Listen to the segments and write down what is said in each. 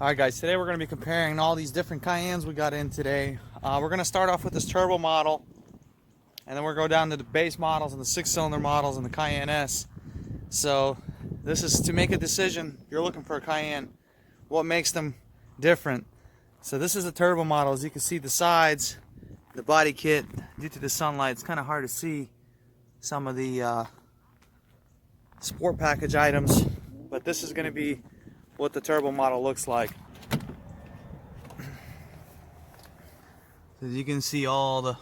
Alright guys, today we're going to be comparing all these different Cayennes we got in today. We're going to start off with this turbo model, and then we'll go down to the base models and the 6-cylinder models and the Cayenne S. So this is to make a decision. If you're looking for a Cayenne, what makes them different. So this is the turbo model. As you can see, the sides, the body kit, due to the sunlight, it's kind of hard to see some of the sport package items, but this is going to be what the turbo model looks like. As you can see, all the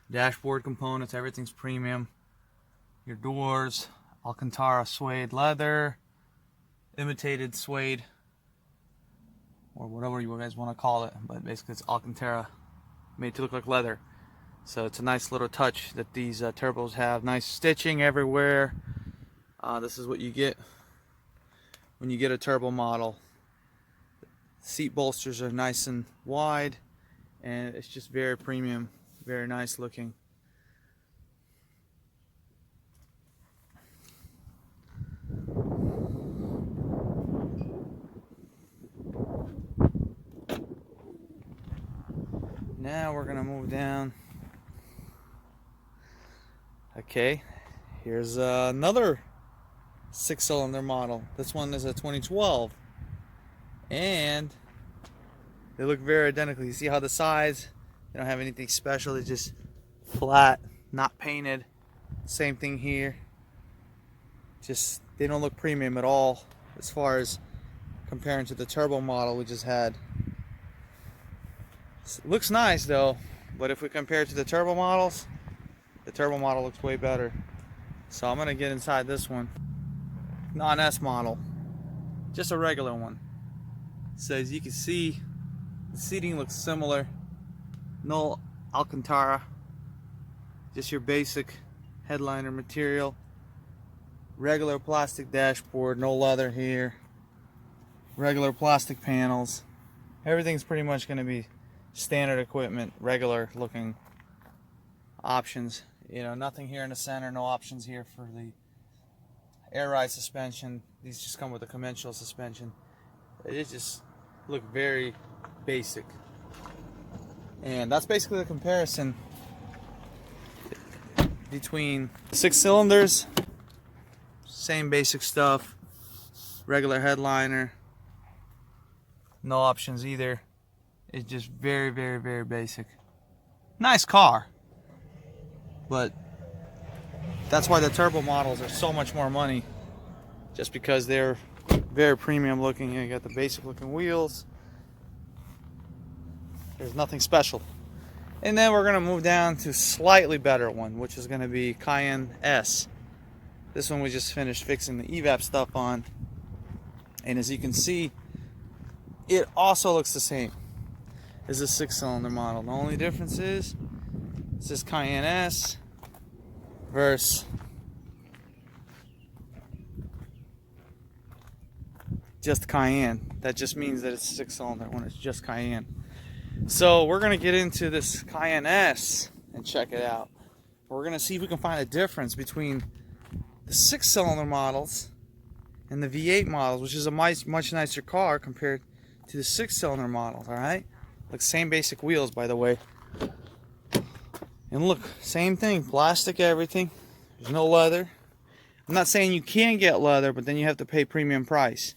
dashboard components, everything's premium. Your doors, Alcantara suede leather, imitated suede, or whatever you guys want to call it, but basically it's Alcantara made to look like leather. So it's a nice little touch that these turbos have. Nice stitching everywhere. This is what you get when you get a turbo model. Seat bolsters are nice and wide, and it's just very premium, very nice looking. Now we're gonna move down. Okay, here's another 6-cylinder model. This one is a 2012, and they look very identical. You see how the sides, they don't have anything special. They're just flat, not painted. Same thing here. Just, they don't look premium at all as far as comparing to the turbo model we just had. It looks nice though, but if we compare it to the turbo models, the turbo model looks way better. So I'm gonna get inside this one. Non-S model, just a regular one. So as you can see, the seating looks similar. No Alcantara, just your basic headliner material. Regular plastic dashboard, no leather here. Regular plastic panels. Everything's pretty much going to be standard equipment, regular looking options. You know, nothing here in the center, no options here for the air ride suspension. These just come with a conventional suspension. It just look very basic. And that's basically the comparison between 6 cylinders, same basic stuff, regular headliner, no options either. It's just very, very, very basic. Nice car, but that's why the turbo models are so much more money, just because they're very premium looking. You got the basic looking wheels. There's nothing special. And then we're going to move down to slightly better one, which is going to be Cayenne S. This one we just finished fixing the evap stuff on, and as you can see, it also looks the same as the 6-cylinder model. The only difference is this is Cayenne S versus just Cayenne. That just means that it's 6-cylinder when it's just Cayenne. So we're going to get into this Cayenne S and check it out. We're going to see if we can find a difference between the 6-cylinder models and the V8 models, which is a much nicer car compared to the 6-cylinder models. Alright? Like, same basic wheels, by the way. And look, same thing, plastic everything. There's no leather. I'm not saying you can't get leather, but then you have to pay premium price.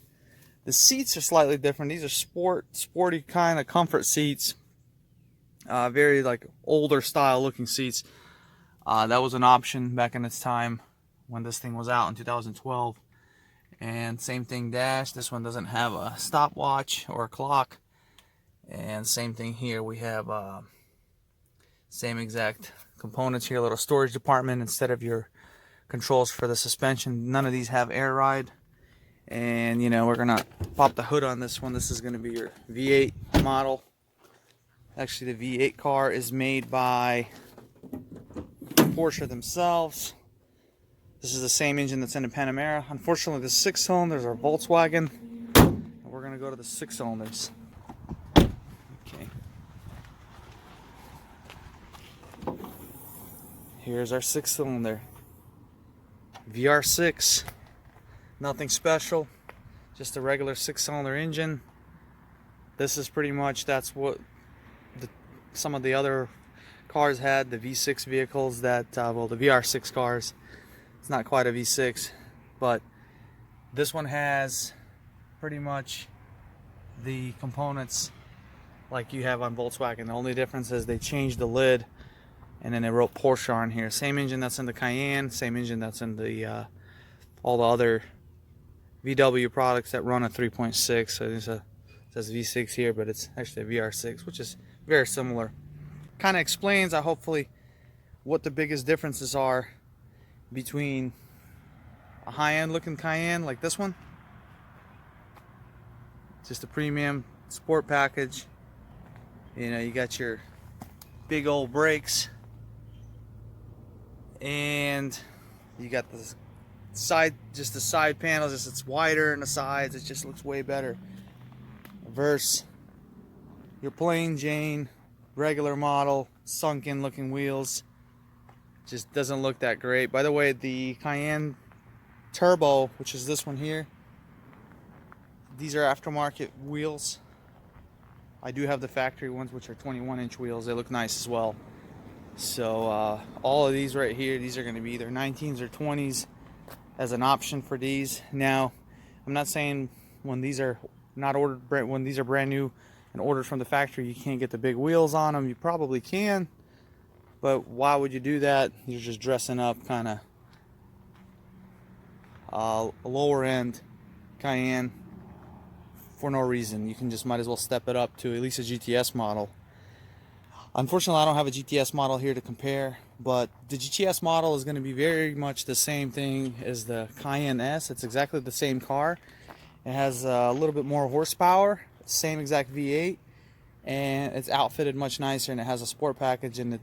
The seats are slightly different. These are sporty kind of comfort seats. Very like older style looking seats. That was an option back in its time when this thing was out in 2012. And same thing, dash. This one doesn't have a stopwatch or a clock. And same thing here. We have same exact components here. A little storage department instead of your controls for the suspension. None of these have air ride. And you know, we're gonna pop the hood on this one. This is gonna be your V8 model. Actually, the V8 car is made by Porsche themselves. This is the same engine that's in the Panamera. Unfortunately, the 6 cylinders are Volkswagen. And we're gonna go to the 6 cylinders. Okay. Here's our 6 cylinder. VR6. Nothing special, just a regular 6-cylinder engine. This is pretty much, that's what some of the other cars had, the V6 vehicles that, well, the VR6 cars. It's not quite a V6, but this one has pretty much the components like you have on Volkswagen. The only difference is they changed the lid and then they wrote Porsche on here. Same engine that's in the Cayenne, same engine that's in the all the other VW products that run a 3.6. So it says V6 here, but it's actually a VR6, which is very similar. Kind of explains, hopefully, what the biggest differences are between a high-end looking Cayenne like this one, just a premium sport package. You know, you got your big old brakes, and you got the side, just the side panels, just it's wider in the sides. It just looks way better. Versus your plain Jane regular model sunken looking wheels, just doesn't look that great. By the way, the Cayenne Turbo, which is this one here, these are aftermarket wheels. I do have the factory ones, which are 21-inch wheels. They look nice as well. So all of these right here, these are going to be either 19s or 20s as an option for these. Now, I'm not saying when these are not ordered, when these are brand new and ordered from the factory, you can't get the big wheels on them. You probably can, but why would you do that? You're just dressing up kind of a lower end Cayenne for no reason. You can just might as well step it up to at least a GTS model. Unfortunately, I don't have a GTS model here to compare, but the GTS model is going to be very much the same thing as the Cayenne S. It's exactly the same car. It has a little bit more horsepower, same exact V8, and it's outfitted much nicer, and it has a sport package, and it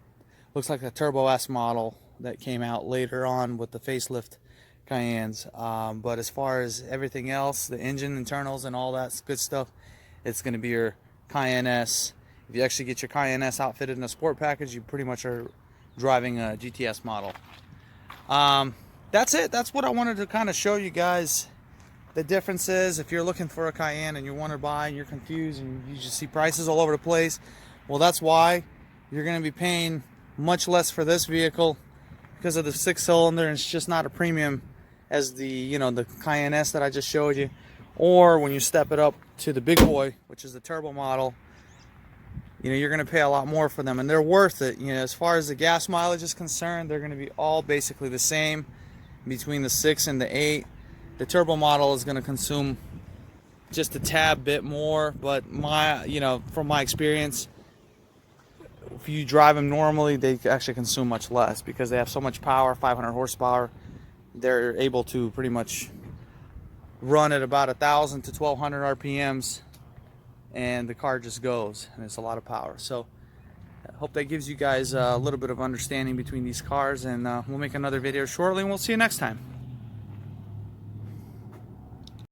looks like a Turbo S model that came out later on with the facelift Cayennes. But as far as everything else, the engine internals and all that good stuff, it's going to be your Cayenne S. If you actually get your Cayenne S outfitted in a sport package, you pretty much are driving a GTS model. That's it. That's what I wanted to kind of show you guys. The difference is, if you're looking for a Cayenne and you want to buy and you're confused and you just see prices all over the place, well, that's why you're going to be paying much less for this vehicle, because of the 6-cylinder, and it's just not a premium as the, you know, the Cayenne S that I just showed you. Or when you step it up to the big boy, which is the turbo model, you know, you're going to pay a lot more for them, and they're worth it. You know, as far as the gas mileage is concerned, they're going to be all basically the same between the 6 and the 8. The turbo model is going to consume just a tad bit more, but you know, from my experience, if you drive them normally, they actually consume much less because they have so much power, 500 horsepower. They're able to pretty much run at about 1,000 to 1,200 RPMs, and the car just goes, and it's a lot of power. So I hope that gives you guys a little bit of understanding between these cars, and we'll make another video shortly, and we'll see you next time.